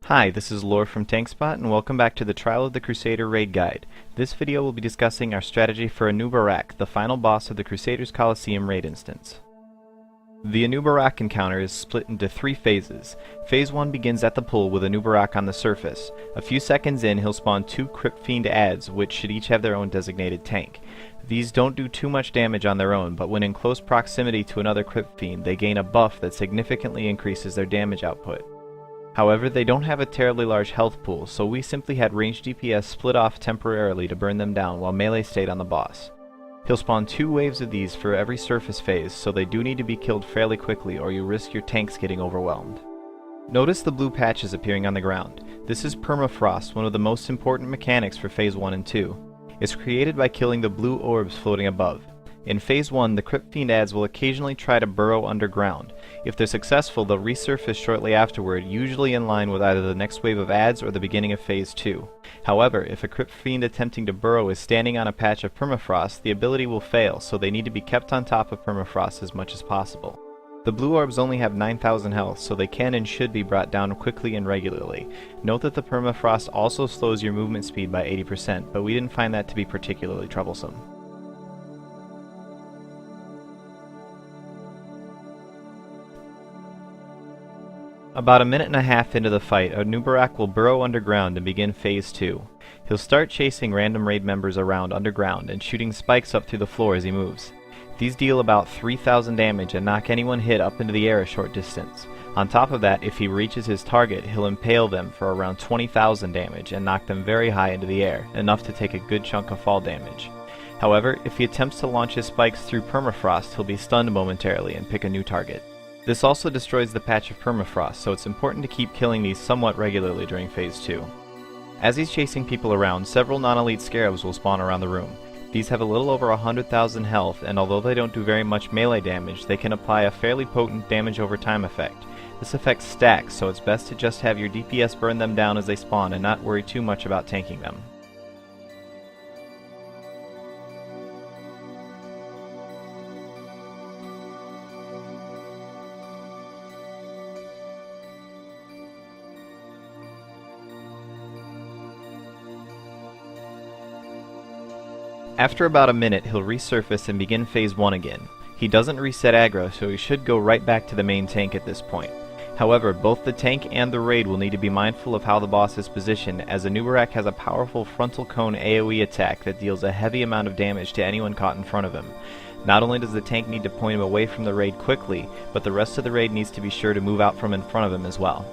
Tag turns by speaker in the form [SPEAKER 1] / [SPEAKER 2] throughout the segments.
[SPEAKER 1] Hi, this is Lore from Tankspot, and welcome back to the Trial of the Crusader Raid Guide. This video will be discussing our strategy for Anub'Arak, the final boss of the Crusaders Coliseum raid instance. The Anub'Arak encounter is split into three phases. Phase 1 begins at the pool with Anub'Arak on the surface. A few seconds in, he'll spawn two Crypt Fiend adds, which should each have their own designated tank. These don't do too much damage on their own, but when in close proximity to another Crypt Fiend, they gain a buff that significantly increases their damage output. However, they don't have a terribly large health pool, so we simply had ranged DPS split off temporarily to burn them down while melee stayed on the boss. He'll spawn two waves of these for every surface phase, so they do need to be killed fairly quickly or you risk your tanks getting overwhelmed. Notice the blue patches appearing on the ground. This is permafrost, one of the most important mechanics for Phase 1 and 2. It's created by killing the blue orbs floating above. In Phase 1, the Crypt Fiend adds will occasionally try to burrow underground. If they're successful, they'll resurface shortly afterward, usually in line with either the next wave of adds or the beginning of Phase 2. However, if a Crypt Fiend attempting to burrow is standing on a patch of permafrost, the ability will fail, so they need to be kept on top of permafrost as much as possible. The blue orbs only have 9,000 health, so they can and should be brought down quickly and regularly. Note that the permafrost also slows your movement speed by 80%, but we didn't find that to be particularly troublesome. About a minute and a half into the fight, Anub'Arak will burrow underground and begin Phase 2. He'll start chasing random raid members around underground and shooting spikes up through the floor as he moves. These deal about 3,000 damage and knock anyone hit up into the air a short distance. On top of that, if he reaches his target, he'll impale them for around 20,000 damage and knock them very high into the air, enough to take a good chunk of fall damage. However, if he attempts to launch his spikes through permafrost, he'll be stunned momentarily and pick a new target. This also destroys the patch of permafrost, so it's important to keep killing these somewhat regularly during Phase 2. As he's chasing people around, several non-elite scarabs will spawn around the room. These have a little over 100,000 health, and although they don't do very much melee damage, they can apply a fairly potent damage over time effect. This effect stacks, so it's best to just have your DPS burn them down as they spawn and not worry too much about tanking them. After about a minute, he'll resurface and begin Phase 1 again. He doesn't reset aggro, so he should go right back to the main tank at this point. However, both the tank and the raid will need to be mindful of how the boss is positioned, as Anub'Arak has a powerful frontal cone AoE attack that deals a heavy amount of damage to anyone caught in front of him. Not only does the tank need to point him away from the raid quickly, but the rest of the raid needs to be sure to move out from in front of him as well.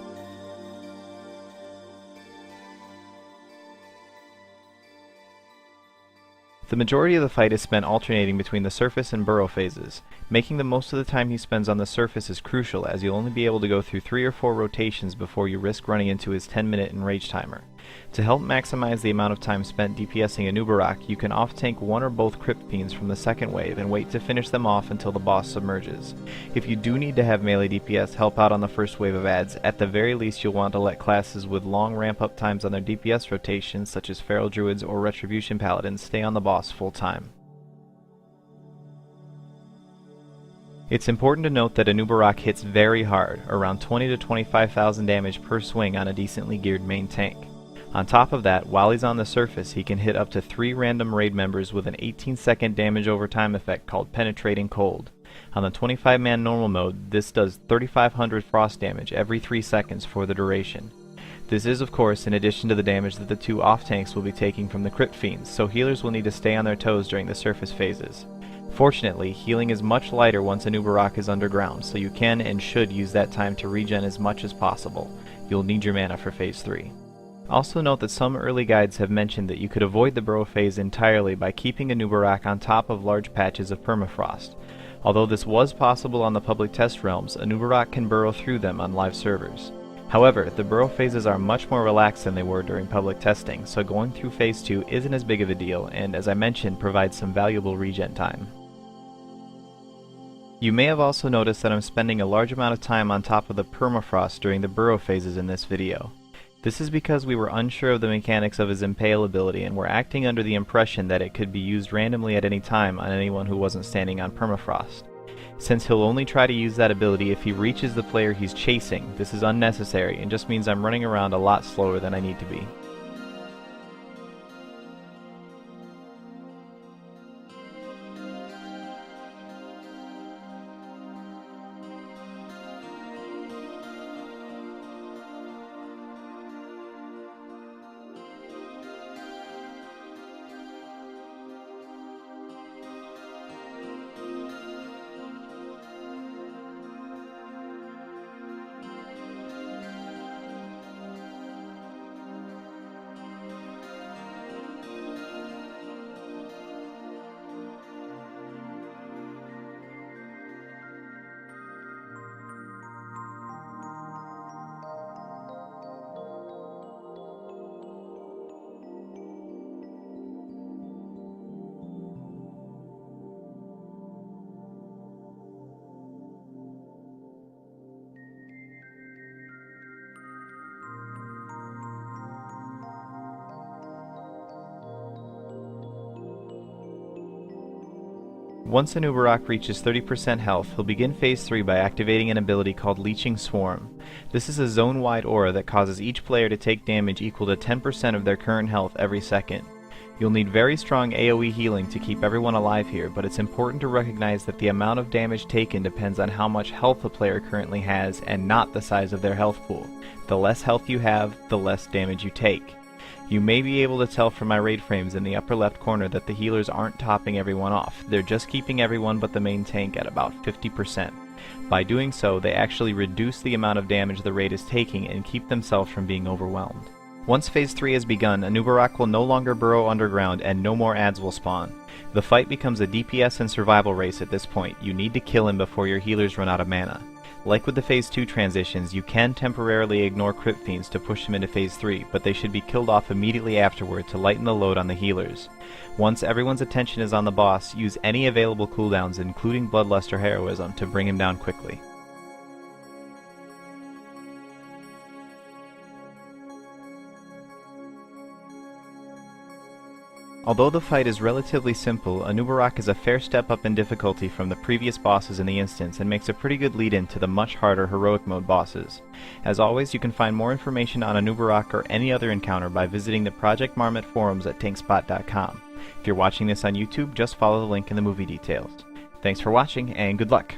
[SPEAKER 1] The majority of the fight is spent alternating between the surface and burrow phases. Making the most of the time he spends on the surface is crucial, as you'll only be able to go through 3 or 4 rotations before you risk running into his 10-minute enrage timer. To help maximize the amount of time spent DPSing Anub'Arak, you can off-tank one or both Crypt Fiends from the second wave and wait to finish them off until the boss submerges. If you do need to have melee DPS help out on the first wave of adds, at the very least you'll want to let classes with long ramp-up times on their DPS rotations, such as Feral Druids or Retribution Paladins, stay on the boss full time. It's important to note that Anub'Arak hits very hard, around 20 to 25,000 damage per swing on a decently geared main tank. On top of that, while he's on the surface, he can hit up to 3 random raid members with an 18-second damage over time effect called Penetrating Cold. On the 25-man normal mode, this does 3,500 frost damage every 3 seconds for the duration. This is, of course, in addition to the damage that the 2 off-tanks will be taking from the Crypt Fiends, so healers will need to stay on their toes during the surface phases. Fortunately, healing is much lighter once Anub'Arak is underground, so you can and should use that time to regen as much as possible. You'll need your mana for Phase 3. Also note that some early guides have mentioned that you could avoid the burrow phase entirely by keeping Anub'Arak on top of large patches of permafrost. Although this was possible on the public test realms, Anub'Arak can burrow through them on live servers. However, the burrow phases are much more relaxed than they were during public testing, so going through Phase 2 isn't as big of a deal and, as I mentioned, provides some valuable regen time. You may have also noticed that I'm spending a large amount of time on top of the permafrost during the burrow phases in this video. This is because we were unsure of the mechanics of his impale ability and were acting under the impression that it could be used randomly at any time on anyone who wasn't standing on permafrost. Since he'll only try to use that ability if he reaches the player he's chasing, this is unnecessary and just means I'm running around a lot slower than I need to be. Once Anub'Arak reaches 30% health, he'll begin Phase 3 by activating an ability called Leeching Swarm. This is a zone-wide aura that causes each player to take damage equal to 10% of their current health every second. You'll need very strong AoE healing to keep everyone alive here, but it's important to recognize that the amount of damage taken depends on how much health a player currently has and not the size of their health pool. The less health you have, the less damage you take. You may be able to tell from my raid frames in the upper left corner that the healers aren't topping everyone off, they're just keeping everyone but the main tank at about 50%. By doing so, they actually reduce the amount of damage the raid is taking and keep themselves from being overwhelmed. Once Phase 3 has begun, Anub'Arak will no longer burrow underground and no more adds will spawn. The fight becomes a DPS and survival race at this point. You need to kill him before your healers run out of mana. Like with the Phase 2 transitions, you can temporarily ignore Crypt Fiends to push them into Phase 3, but they should be killed off immediately afterward to lighten the load on the healers. Once everyone's attention is on the boss, use any available cooldowns, including Bloodlust or Heroism, to bring him down quickly. Although the fight is relatively simple, Anub'Arak is a fair step up in difficulty from the previous bosses in the instance and makes a pretty good lead-in to the much harder Heroic Mode bosses. As always, you can find more information on Anub'Arak or any other encounter by visiting the Project Marmot forums at tankspot.com. If you're watching this on YouTube, just follow the link in the movie details. Thanks for watching, and good luck!